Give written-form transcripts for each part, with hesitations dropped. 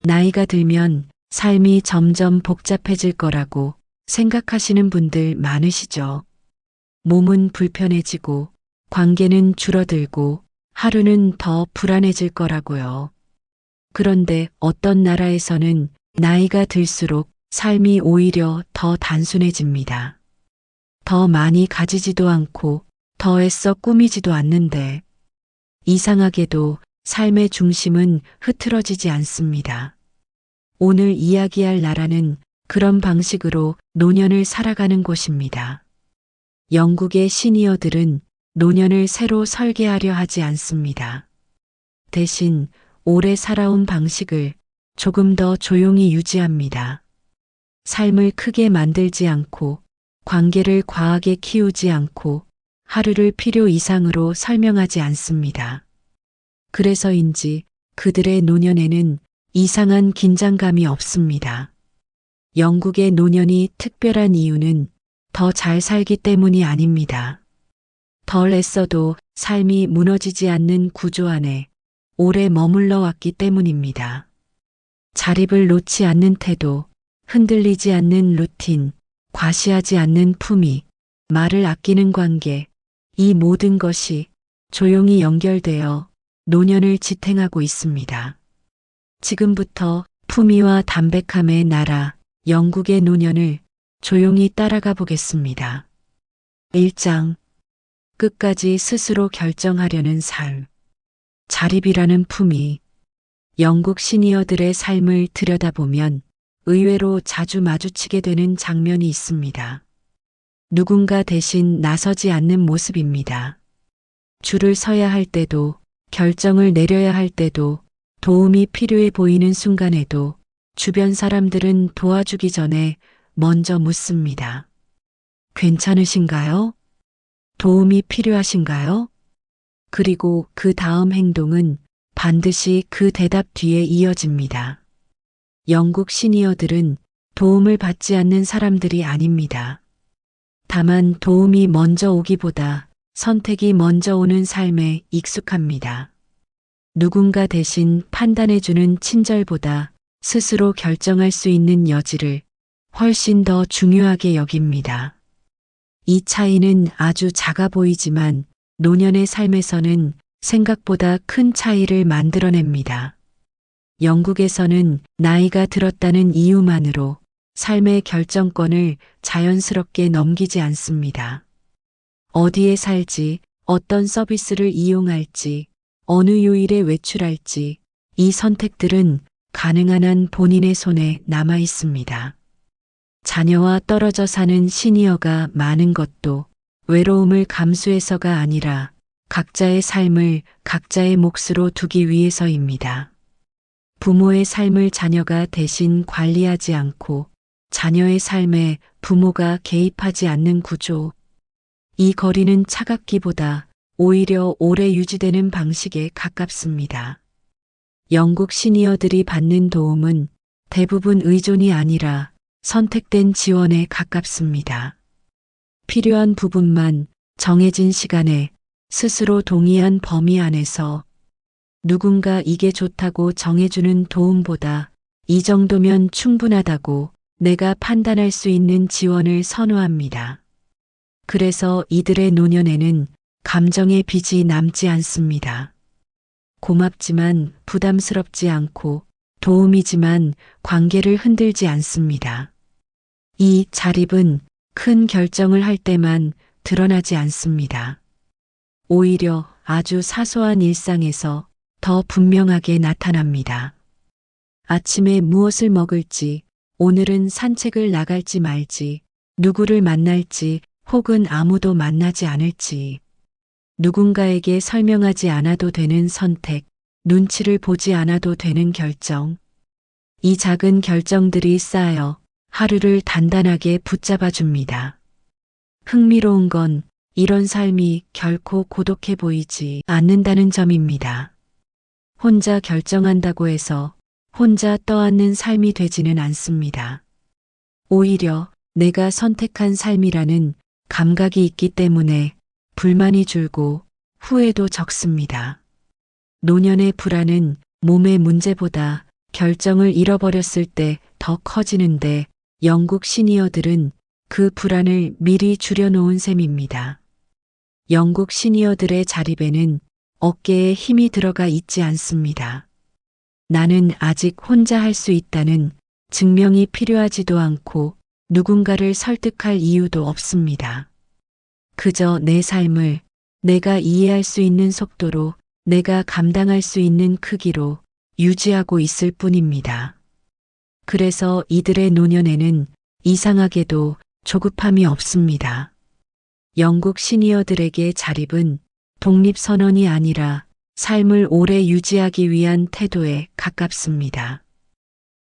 나이가 들면 삶이 점점 복잡해질 거라고 생각하시는 분들 많으시죠? 몸은 불편해지고 관계는 줄어들고 하루는 더 불안해질 거라고요. 그런데 어떤 나라에서는 나이가 들수록 삶이 오히려 더 단순해집니다. 더 많이 가지지도 않고 더 애써 꾸미지도 않는데 이상하게도 삶의 중심은 흐트러지지 않습니다. 오늘 이야기할 나라는 그런 방식으로 노년을 살아가는 곳입니다. 영국의 시니어들은 노년을 새로 설계하려 하지 않습니다. 대신 오래 살아온 방식을 조금 더 조용히 유지합니다. 삶을 크게 만들지 않고 관계를 과하게 키우지 않고 하루를 필요 이상으로 설명하지 않습니다. 그래서인지 그들의 노년에는 이상한 긴장감이 없습니다. 영국의 노년이 특별한 이유는 더 잘 살기 때문이 아닙니다. 덜 애써도 삶이 무너지지 않는 구조 안에 오래 머물러 왔기 때문입니다. 자립을 놓지 않는 태도, 흔들리지 않는 루틴, 과시하지 않는 품위, 말을 아끼는 관계, 이 모든 것이 조용히 연결되어 노년을 지탱하고 있습니다. 지금부터 품위와 담백함의 나라, 영국의 노년을 조용히 따라가 보겠습니다. 1장. 끝까지 스스로 결정하려는 삶. 자립이라는 품위. 영국 시니어들의 삶을 들여다보면 의외로 자주 마주치게 되는 장면이 있습니다. 누군가 대신 나서지 않는 모습입니다. 줄을 서야 할 때도, 결정을 내려야 할 때도, 도움이 필요해 보이는 순간에도 주변 사람들은 도와주기 전에 먼저 묻습니다. 괜찮으신가요? 도움이 필요하신가요? 그리고 그 다음 행동은 반드시 그 대답 뒤에 이어집니다. 영국 시니어들은 도움을 받지 않는 사람들이 아닙니다. 다만 도움이 먼저 오기보다 선택이 먼저 오는 삶에 익숙합니다. 누군가 대신 판단해주는 친절보다 스스로 결정할 수 있는 여지를 훨씬 더 중요하게 여깁니다. 이 차이는 아주 작아 보이지만 노년의 삶에서는 생각보다 큰 차이를 만들어냅니다. 영국에서는 나이가 들었다는 이유만으로 삶의 결정권을 자연스럽게 넘기지 않습니다. 어디에 살지, 어떤 서비스를 이용할지, 어느 요일에 외출할지, 이 선택들은 가능한 한 본인의 손에 남아 있습니다. 자녀와 떨어져 사는 시니어가 많은 것도 외로움을 감수해서가 아니라 각자의 삶을 각자의 몫으로 두기 위해서입니다. 부모의 삶을 자녀가 대신 관리하지 않고 자녀의 삶에 부모가 개입하지 않는 구조. 이 거리는 차갑기보다 오히려 오래 유지되는 방식에 가깝습니다. 영국 시니어들이 받는 도움은 대부분 의존이 아니라 선택된 지원에 가깝습니다. 필요한 부분만 정해진 시간에 스스로 동의한 범위 안에서 누군가 이게 좋다고 정해주는 도움보다 이 정도면 충분하다고 내가 판단할 수 있는 지원을 선호합니다. 그래서 이들의 노년에는 감정의 빚이 남지 않습니다. 고맙지만 부담스럽지 않고 도움이지만 관계를 흔들지 않습니다. 이 자립은 큰 결정을 할 때만 드러나지 않습니다. 오히려 아주 사소한 일상에서 더 분명하게 나타납니다. 아침에 무엇을 먹을지, 오늘은 산책을 나갈지 말지, 누구를 만날지 혹은 아무도 만나지 않을지, 누군가에게 설명하지 않아도 되는 선택, 눈치를 보지 않아도 되는 결정. 이 작은 결정들이 쌓여 하루를 단단하게 붙잡아 줍니다. 흥미로운 건 이런 삶이 결코 고독해 보이지 않는다는 점입니다. 혼자 결정한다고 해서 혼자 떠안는 삶이 되지는 않습니다. 오히려 내가 선택한 삶이라는 감각이 있기 때문에 불만이 줄고 후회도 적습니다. 노년의 불안은 몸의 문제보다 결정을 잃어버렸을 때 더 커지는데 영국 시니어들은 그 불안을 미리 줄여놓은 셈입니다. 영국 시니어들의 자립에는 어깨에 힘이 들어가 있지 않습니다. 나는 아직 혼자 할 수 있다는 증명이 필요하지도 않고 누군가를 설득할 이유도 없습니다. 그저 내 삶을 내가 이해할 수 있는 속도로 내가 감당할 수 있는 크기로 유지하고 있을 뿐입니다. 그래서 이들의 노년에는 이상하게도 조급함이 없습니다. 영국 시니어들에게 자립은 독립선언이 아니라 삶을 오래 유지하기 위한 태도에 가깝습니다.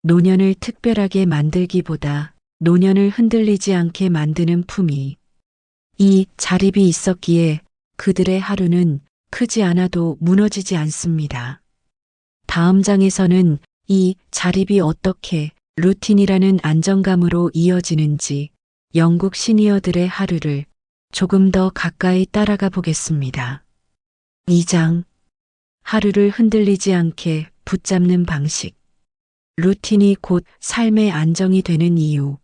노년을 특별하게 만들기보다 노년을 흔들리지 않게 만드는 품위. 이 자립이 있었기에 그들의 하루는 크지 않아도 무너지지 않습니다. 다음 장에서는 이 자립이 어떻게 루틴이라는 안정감으로 이어지는지 영국 시니어들의 하루를 조금 더 가까이 따라가 보겠습니다. 2장. 하루를 흔들리지 않게 붙잡는 방식. 루틴이 곧 삶의 안정이 되는 이유.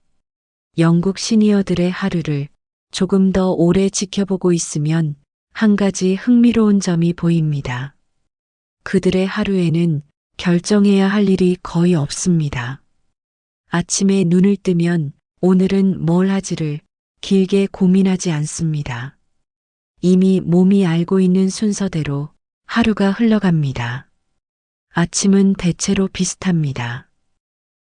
영국 시니어들의 하루를 조금 더 오래 지켜보고 있으면 한 가지 흥미로운 점이 보입니다. 그들의 하루에는 결정해야 할 일이 거의 없습니다. 아침에 눈을 뜨면 오늘은 뭘 하지를 길게 고민하지 않습니다. 이미 몸이 알고 있는 순서대로 하루가 흘러갑니다. 아침은 대체로 비슷합니다.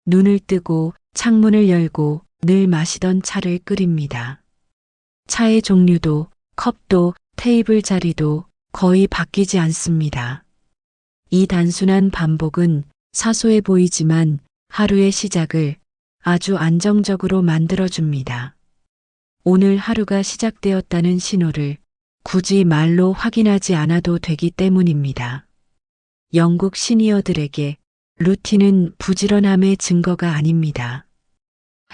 눈을 뜨고 창문을 열고 늘 마시던 차를 끓입니다. 차의 종류도 컵도 테이블 자리도 거의 바뀌지 않습니다. 이 단순한 반복은 사소해 보이지만 하루의 시작을 아주 안정적으로 만들어줍니다. 오늘 하루가 시작되었다는 신호를 굳이 말로 확인하지 않아도 되기 때문입니다. 영국 시니어들에게 루틴은 부지런함의 증거가 아닙니다.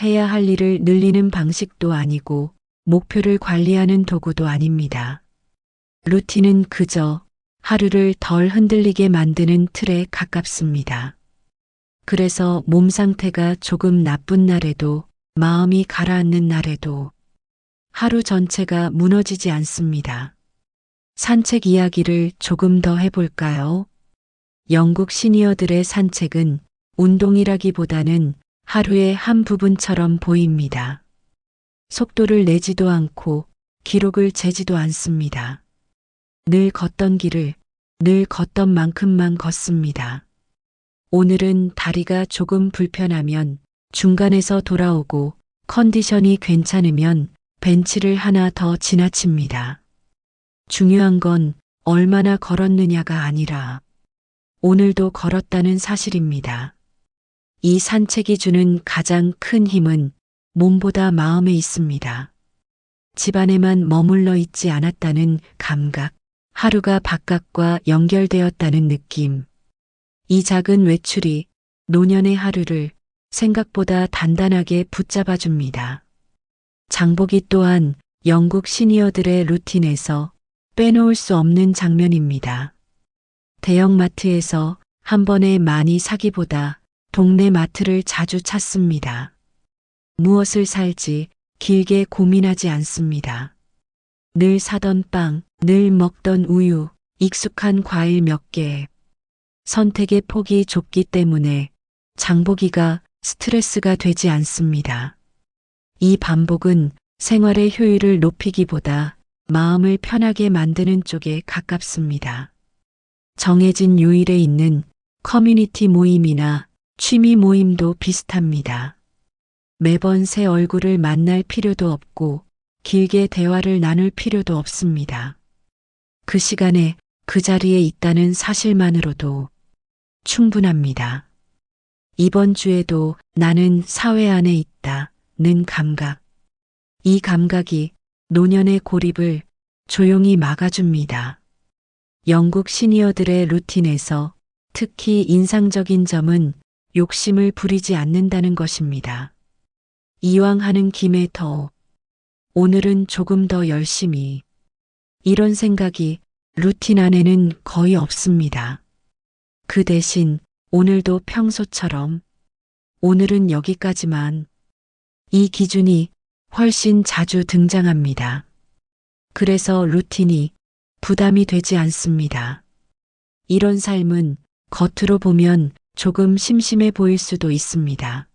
해야 할 일을 늘리는 방식도 아니고 목표를 관리하는 도구도 아닙니다. 루틴은 그저 하루를 덜 흔들리게 만드는 틀에 가깝습니다. 그래서 몸 상태가 조금 나쁜 날에도 마음이 가라앉는 날에도 하루 전체가 무너지지 않습니다. 산책 이야기를 조금 더 해볼까요? 영국 시니어들의 산책은 운동이라기보다는 하루의 한 부분처럼 보입니다. 속도를 내지도 않고 기록을 재지도 않습니다. 늘 걷던 길을 늘 걷던 만큼만 걷습니다. 오늘은 다리가 조금 불편하면 중간에서 돌아오고 컨디션이 괜찮으면 벤치를 하나 더 지나칩니다. 중요한 건 얼마나 걸었느냐가 아니라 오늘도 걸었다는 사실입니다. 이 산책이 주는 가장 큰 힘은 몸보다 마음에 있습니다. 집안에만 머물러 있지 않았다는 감각, 하루가 바깥과 연결되었다는 느낌. 이 작은 외출이 노년의 하루를 생각보다 단단하게 붙잡아 줍니다. 장보기 또한 영국 시니어들의 루틴에서 빼놓을 수 없는 장면입니다. 대형마트에서 한 번에 많이 사기보다 동네 마트를 자주 찾습니다. 무엇을 살지 길게 고민하지 않습니다. 늘 사던 빵, 늘 먹던 우유, 익숙한 과일 몇 개. 선택의 폭이 좁기 때문에 장보기가 스트레스가 되지 않습니다. 이 반복은 생활의 효율을 높이기보다 마음을 편하게 만드는 쪽에 가깝습니다. 정해진 요일에 있는 커뮤니티 모임이나 취미 모임도 비슷합니다. 매번 새 얼굴을 만날 필요도 없고 길게 대화를 나눌 필요도 없습니다. 그 시간에 그 자리에 있다는 사실만으로도 충분합니다. 이번 주에도 나는 사회 안에 있다는 감각. 이 감각이 노년의 고립을 조용히 막아줍니다. 영국 시니어들의 루틴에서 특히 인상적인 점은 욕심을 부리지 않는다는 것입니다. 이왕 하는 김에 오늘은 조금 더 열심히. 이런 생각이 루틴 안에는 거의 없습니다. 그 대신 오늘도 평소처럼. 오늘은 여기까지만. 이 기준이 훨씬 자주 등장합니다. 그래서 루틴이 부담이 되지 않습니다. 이런 삶은 겉으로 보면 조금 심심해 보일 수도 있습니다.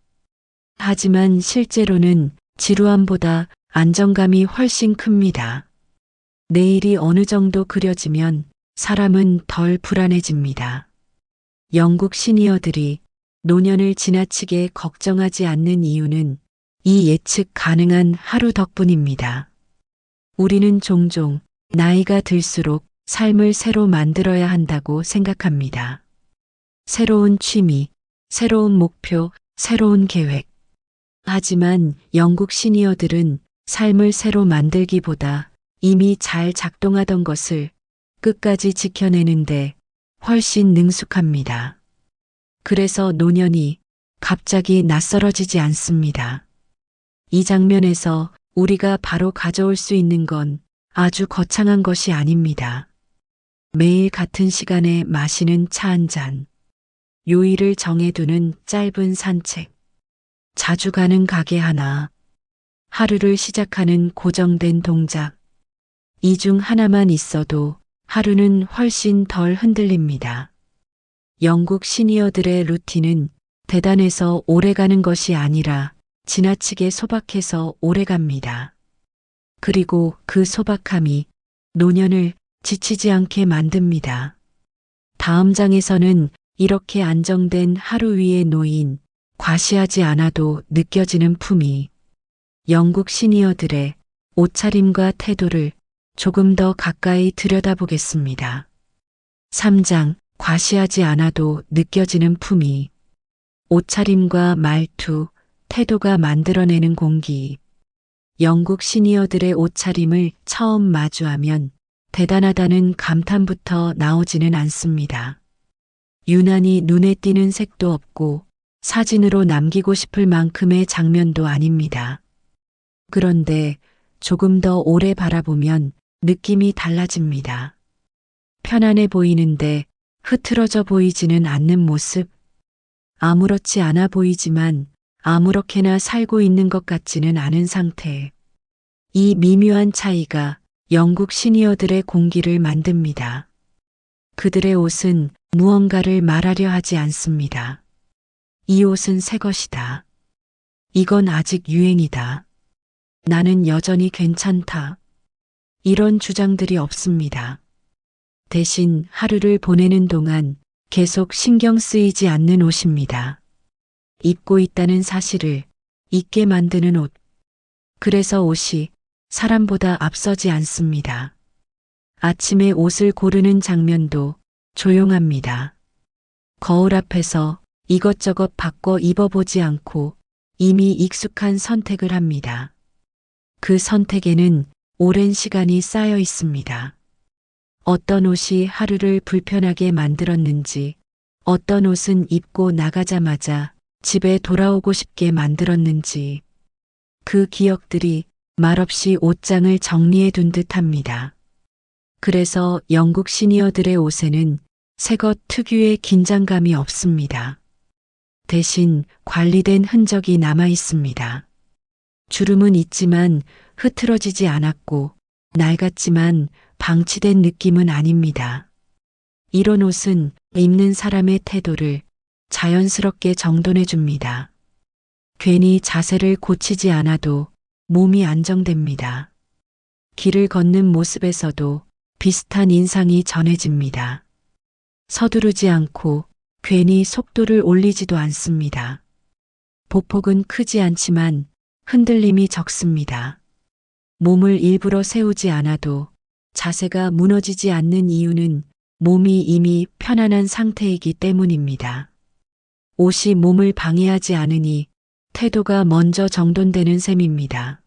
하지만 실제로는 지루함보다 안정감이 훨씬 큽니다. 내일이 어느 정도 그려지면 사람은 덜 불안해집니다. 영국 시니어들이 노년을 지나치게 걱정하지 않는 이유는 이 예측 가능한 하루 덕분입니다. 우리는 종종 나이가 들수록 삶을 새로 만들어야 한다고 생각합니다. 새로운 취미, 새로운 목표, 새로운 계획. 하지만 영국 시니어들은 삶을 새로 만들기보다 이미 잘 작동하던 것을 끝까지 지켜내는데 훨씬 능숙합니다. 그래서 노년이 갑자기 낯설어지지 않습니다. 이 장면에서 우리가 바로 가져올 수 있는 건 아주 거창한 것이 아닙니다. 매일 같은 시간에 마시는 차 한 잔, 요일을 정해두는 짧은 산책, 자주 가는 가게 하나, 하루를 시작하는 고정된 동작. 이 중 하나만 있어도 하루는 훨씬 덜 흔들립니다. 영국 시니어들의 루틴은 대단해서 오래가는 것이 아니라 지나치게 소박해서 오래갑니다. 그리고 그 소박함이 노년을 지치지 않게 만듭니다. 다음 장에서는 이렇게 안정된 하루 위에 놓인 과시하지 않아도 느껴지는 품위, 영국 시니어들의 옷차림과 태도를 조금 더 가까이 들여다보겠습니다. 3장 과시하지 않아도 느껴지는 품위, 옷차림과 말투, 태도가 만들어내는 공기. 영국 시니어들의 옷차림을 처음 마주하면 대단하다는 감탄부터 나오지는 않습니다. 유난히 눈에 띄는 색도 없고 사진으로 남기고 싶을 만큼의 장면도 아닙니다. 그런데 조금 더 오래 바라보면 느낌이 달라집니다. 편안해 보이는데 흐트러져 보이지는 않는 모습. 아무렇지 않아 보이지만 아무렇게나 살고 있는 것 같지는 않은 상태. 이 미묘한 차이가 영국 시니어들의 공기를 만듭니다. 그들의 옷은 무언가를 말하려 하지 않습니다. 이 옷은 새 것이다. 이건 아직 유행이다. 나는 여전히 괜찮다. 이런 주장들이 없습니다. 대신 하루를 보내는 동안 계속 신경 쓰이지 않는 옷입니다. 입고 있다는 사실을 잊게 만드는 옷. 그래서 옷이 사람보다 앞서지 않습니다. 아침에 옷을 고르는 장면도 조용합니다. 거울 앞에서 이것저것 바꿔 입어보지 않고 이미 익숙한 선택을 합니다. 그 선택에는 오랜 시간이 쌓여 있습니다. 어떤 옷이 하루를 불편하게 만들었는지, 어떤 옷은 입고 나가자마자 집에 돌아오고 싶게 만들었는지, 그 기억들이 말없이 옷장을 정리해 둔 듯합니다. 그래서 영국 시니어들의 옷에는 새것 특유의 긴장감이 없습니다. 대신 관리된 흔적이 남아 있습니다. 주름은 있지만 흐트러지지 않았고 낡았지만 방치된 느낌은 아닙니다. 이런 옷은 입는 사람의 태도를 자연스럽게 정돈해 줍니다. 괜히 자세를 고치지 않아도 몸이 안정됩니다. 길을 걷는 모습에서도 비슷한 인상이 전해집니다. 서두르지 않고 괜히 속도를 올리지도 않습니다. 보폭은 크지 않지만 흔들림이 적습니다. 몸을 일부러 세우지 않아도 자세가 무너지지 않는 이유는 몸이 이미 편안한 상태이기 때문입니다. 옷이 몸을 방해하지 않으니 태도가 먼저 정돈되는 셈입니다.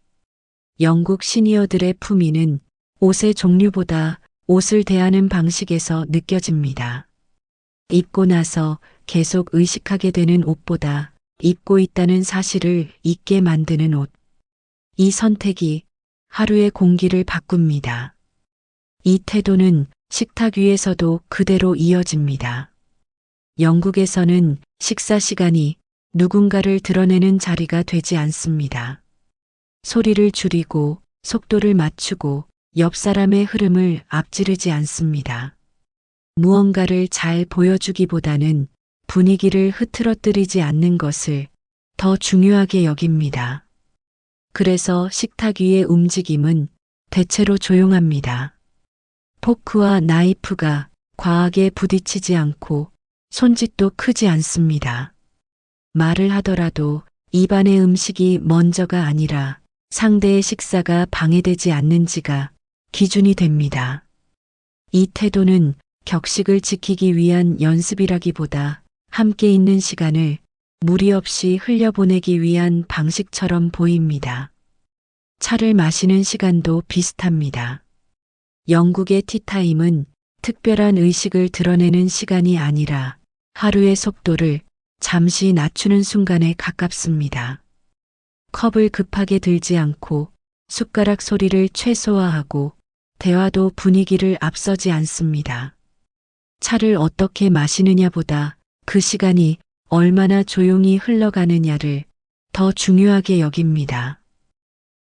영국 시니어들의 품위는 옷의 종류보다 옷을 대하는 방식에서 느껴집니다. 입고 나서 계속 의식하게 되는 옷보다 입고 있다는 사실을 잊게 만드는 옷. 이 선택이 하루의 공기를 바꿉니다. 이 태도는 식탁 위에서도 그대로 이어집니다. 영국에서는 식사 시간이 누군가를 드러내는 자리가 되지 않습니다. 소리를 줄이고 속도를 맞추고 옆 사람의 흐름을 앞지르지 않습니다. 무언가를 잘 보여주기보다는 분위기를 흐트러뜨리지 않는 것을 더 중요하게 여깁니다. 그래서 식탁 위의 움직임은 대체로 조용합니다. 포크와 나이프가 과하게 부딪히지 않고 손짓도 크지 않습니다. 말을 하더라도 입안의 음식이 먼저가 아니라 상대의 식사가 방해되지 않는지가 기준이 됩니다. 이 태도는 격식을 지키기 위한 연습이라기보다 함께 있는 시간을 무리 없이 흘려보내기 위한 방식처럼 보입니다. 차를 마시는 시간도 비슷합니다. 영국의 티타임은 특별한 의식을 드러내는 시간이 아니라 하루의 속도를 잠시 낮추는 순간에 가깝습니다. 컵을 급하게 들지 않고 숟가락 소리를 최소화하고 대화도 분위기를 앞서지 않습니다. 차를 어떻게 마시느냐보다 그 시간이 얼마나 조용히 흘러가느냐를 더 중요하게 여깁니다.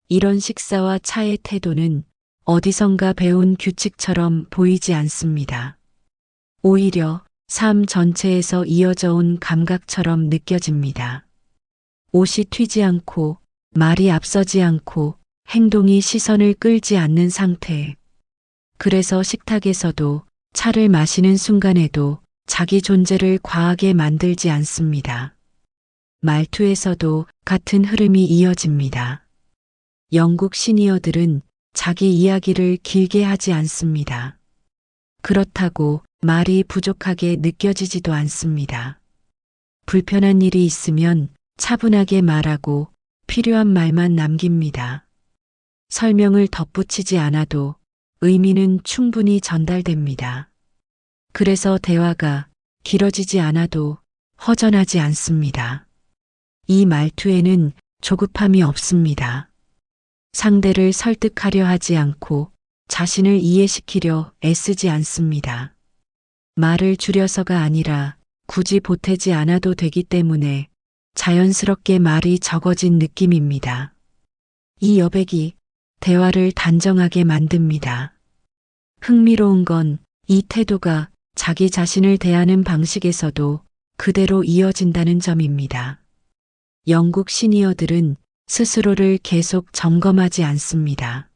이런 식사와 차의 태도는 어디선가 배운 규칙처럼 보이지 않습니다. 오히려 삶 전체에서 이어져 온 감각처럼 느껴집니다. 옷이 튀지 않고 말이 앞서지 않고 행동이 시선을 끌지 않는 상태. 그래서 식탁에서도 차를 마시는 순간에도 자기 존재를 과하게 만들지 않습니다. 말투에서도 같은 흐름이 이어집니다. 영국 시니어들은 자기 이야기를 길게 하지 않습니다. 그렇다고 말이 부족하게 느껴지지도 않습니다. 불편한 일이 있으면 차분하게 말하고 필요한 말만 남깁니다. 설명을 덧붙이지 않아도 의미는 충분히 전달됩니다. 그래서 대화가 길어지지 않아도 허전하지 않습니다. 이 말투에는 조급함이 없습니다. 상대를 설득하려 하지 않고 자신을 이해시키려 애쓰지 않습니다. 말을 줄여서가 아니라 굳이 보태지 않아도 되기 때문에 자연스럽게 말이 적어진 느낌입니다. 이 여백이 대화를 단정하게 만듭니다. 흥미로운 건 이 태도가 자기 자신을 대하는 방식에서도 그대로 이어진다는 점입니다. 영국 시니어들은 스스로를 계속 점검하지 않습니다.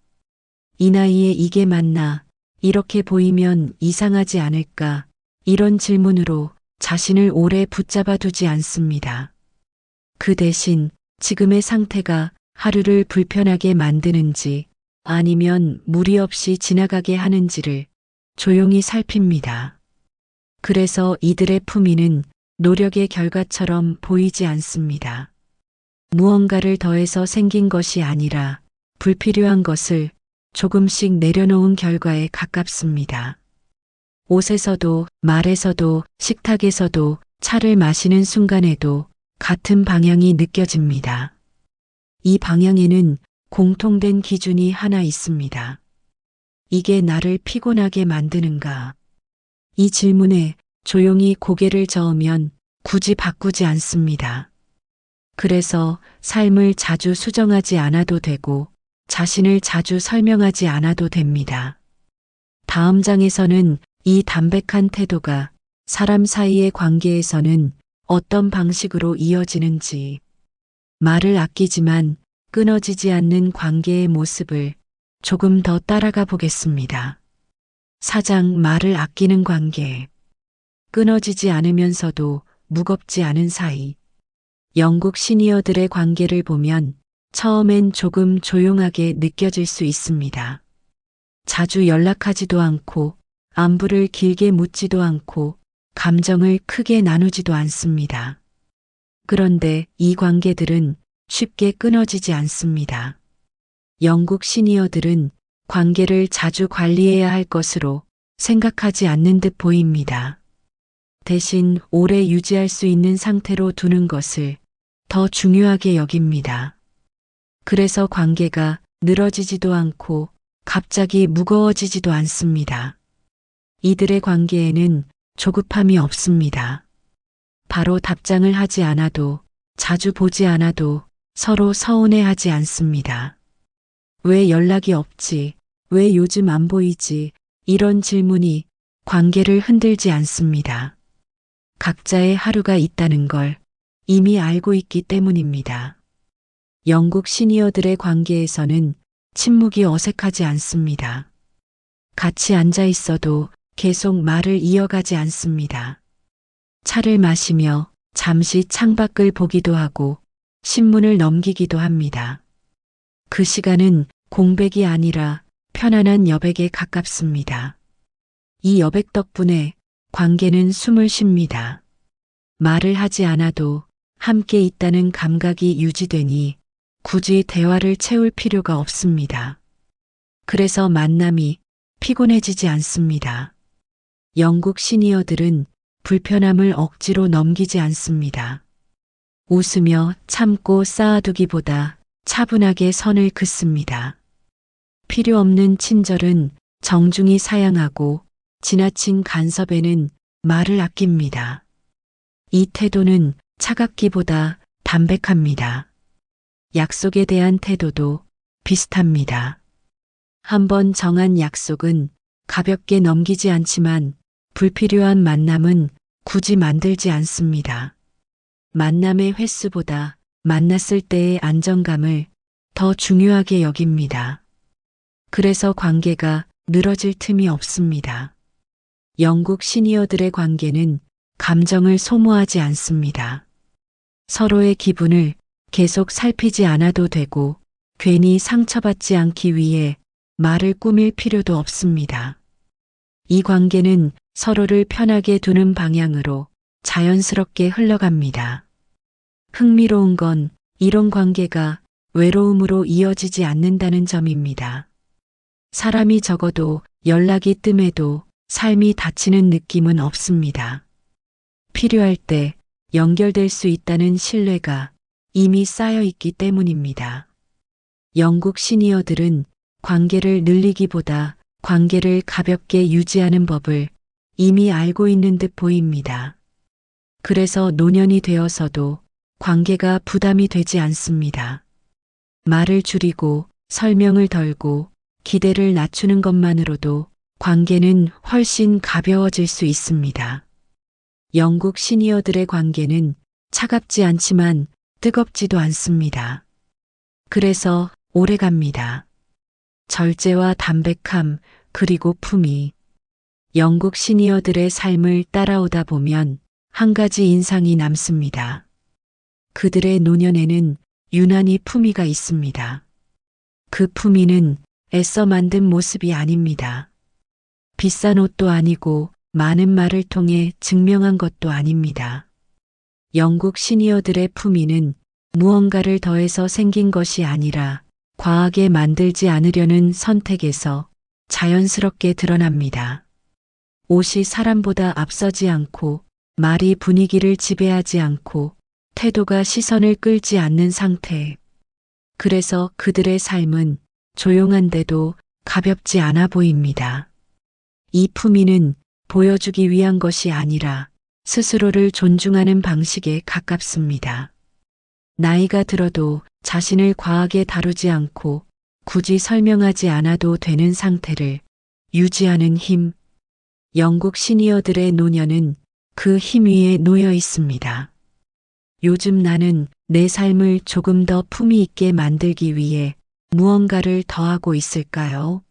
이 나이에 이게 맞나, 이렇게 보이면 이상하지 않을까, 이런 질문으로 자신을 오래 붙잡아 두지 않습니다. 그 대신 지금의 상태가 하루를 불편하게 만드는지 아니면 무리 없이 지나가게 하는지를 조용히 살핍니다. 그래서 이들의 품위는 노력의 결과처럼 보이지 않습니다. 무언가를 더해서 생긴 것이 아니라 불필요한 것을 조금씩 내려놓은 결과에 가깝습니다. 옷에서도 말에서도 식탁에서도 차를 마시는 순간에도 같은 방향이 느껴집니다. 이 방향에는 공통된 기준이 하나 있습니다. 이게 나를 피곤하게 만드는가? 이 질문에 조용히 고개를 저으면 굳이 바꾸지 않습니다. 그래서 삶을 자주 수정하지 않아도 되고 자신을 자주 설명하지 않아도 됩니다. 다음 장에서는 이 담백한 태도가 사람 사이의 관계에서는 어떤 방식으로 이어지는지, 말을 아끼지만 끊어지지 않는 관계의 모습을 조금 더 따라가 보겠습니다. 4장 말을 아끼는 관계. 끊어지지 않으면서도 무겁지 않은 사이. 영국 시니어들의 관계를 보면 처음엔 조금 조용하게 느껴질 수 있습니다. 자주 연락하지도 않고 안부를 길게 묻지도 않고 감정을 크게 나누지도 않습니다. 그런데 이 관계들은 쉽게 끊어지지 않습니다. 영국 시니어들은 관계를 자주 관리해야 할 것으로 생각하지 않는 듯 보입니다. 대신 오래 유지할 수 있는 상태로 두는 것을 더 중요하게 여깁니다. 그래서 관계가 늘어지지도 않고 갑자기 무거워지지도 않습니다. 이들의 관계에는 조급함이 없습니다. 바로 답장을 하지 않아도, 자주 보지 않아도 서로 서운해하지 않습니다. 왜 연락이 없지? 왜 요즘 안 보이지? 이런 질문이 관계를 흔들지 않습니다. 각자의 하루가 있다는 걸 이미 알고 있기 때문입니다. 영국 시니어들의 관계에서는 침묵이 어색하지 않습니다. 같이 앉아 있어도 계속 말을 이어가지 않습니다. 차를 마시며 잠시 창밖을 보기도 하고 신문을 넘기기도 합니다. 그 시간은 공백이 아니라 편안한 여백에 가깝습니다. 이 여백 덕분에 관계는 숨을 쉽니다. 말을 하지 않아도 함께 있다는 감각이 유지되니 굳이 대화를 채울 필요가 없습니다. 그래서 만남이 피곤해지지 않습니다. 영국 시니어들은 불편함을 억지로 넘기지 않습니다. 웃으며 참고 쌓아두기보다 차분하게 선을 긋습니다. 필요 없는 친절은 정중히 사양하고 지나친 간섭에는 말을 아낍니다. 이 태도는 차갑기보다 담백합니다. 약속에 대한 태도도 비슷합니다. 한번 정한 약속은 가볍게 넘기지 않지만 불필요한 만남은 굳이 만들지 않습니다. 만남의 횟수보다 만났을 때의 안정감을 더 중요하게 여깁니다. 그래서 관계가 늘어질 틈이 없습니다. 영국 시니어들의 관계는 감정을 소모하지 않습니다. 서로의 기분을 계속 살피지 않아도 되고 괜히 상처받지 않기 위해 말을 꾸밀 필요도 없습니다. 이 관계는 서로를 편하게 두는 방향으로 자연스럽게 흘러갑니다. 흥미로운 건 이런 관계가 외로움으로 이어지지 않는다는 점입니다. 사람이 적어도 연락이 뜸해도 삶이 닫히는 느낌은 없습니다. 필요할 때 연결될 수 있다는 신뢰가 이미 쌓여 있기 때문입니다. 영국 시니어들은 관계를 늘리기보다 관계를 가볍게 유지하는 법을 이미 알고 있는 듯 보입니다. 그래서 노년이 되어서도 관계가 부담이 되지 않습니다. 말을 줄이고 설명을 덜고 기대를 낮추는 것만으로도 관계는 훨씬 가벼워질 수 있습니다. 영국 시니어들의 관계는 차갑지 않지만 뜨겁지도 않습니다. 그래서 오래갑니다. 절제와 담백함 그리고 품위. 영국 시니어들의 삶을 따라오다 보면 한 가지 인상이 남습니다. 그들의 노년에는 유난히 품위가 있습니다. 그 품위는 애써 만든 모습이 아닙니다. 비싼 옷도 아니고 많은 말을 통해 증명한 것도 아닙니다. 영국 시니어들의 품위는 무언가를 더해서 생긴 것이 아니라 과하게 만들지 않으려는 선택에서 자연스럽게 드러납니다. 옷이 사람보다 앞서지 않고 말이 분위기를 지배하지 않고 태도가 시선을 끌지 않는 상태. 그래서 그들의 삶은 조용한데도 가볍지 않아 보입니다. 이 품위는 보여주기 위한 것이 아니라 스스로를 존중하는 방식에 가깝습니다. 나이가 들어도 자신을 과하게 다루지 않고 굳이 설명하지 않아도 되는 상태를 유지하는 힘. 영국 시니어들의 노년은 그 힘 위에 놓여 있습니다. 요즘 나는 내 삶을 조금 더 품위 있게 만들기 위해 무언가를 더하고 있을까요?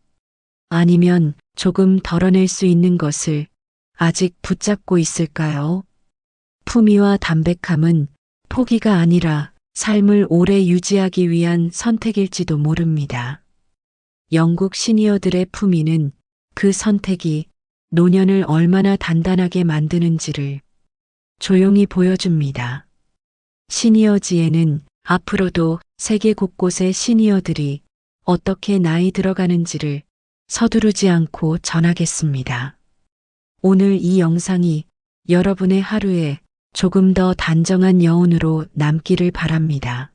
아니면 조금 덜어낼 수 있는 것을 아직 붙잡고 있을까요? 품위와 담백함은 포기가 아니라 삶을 오래 유지하기 위한 선택일지도 모릅니다. 영국 시니어들의 품위는 그 선택이 노년을 얼마나 단단하게 만드는지를 조용히 보여줍니다. 시니어지에는 앞으로도 세계 곳곳의 시니어들이 어떻게 나이 들어가는지를 서두르지 않고 전하겠습니다. 오늘 이 영상이 여러분의 하루에 조금 더 단정한 여운으로 남기를 바랍니다.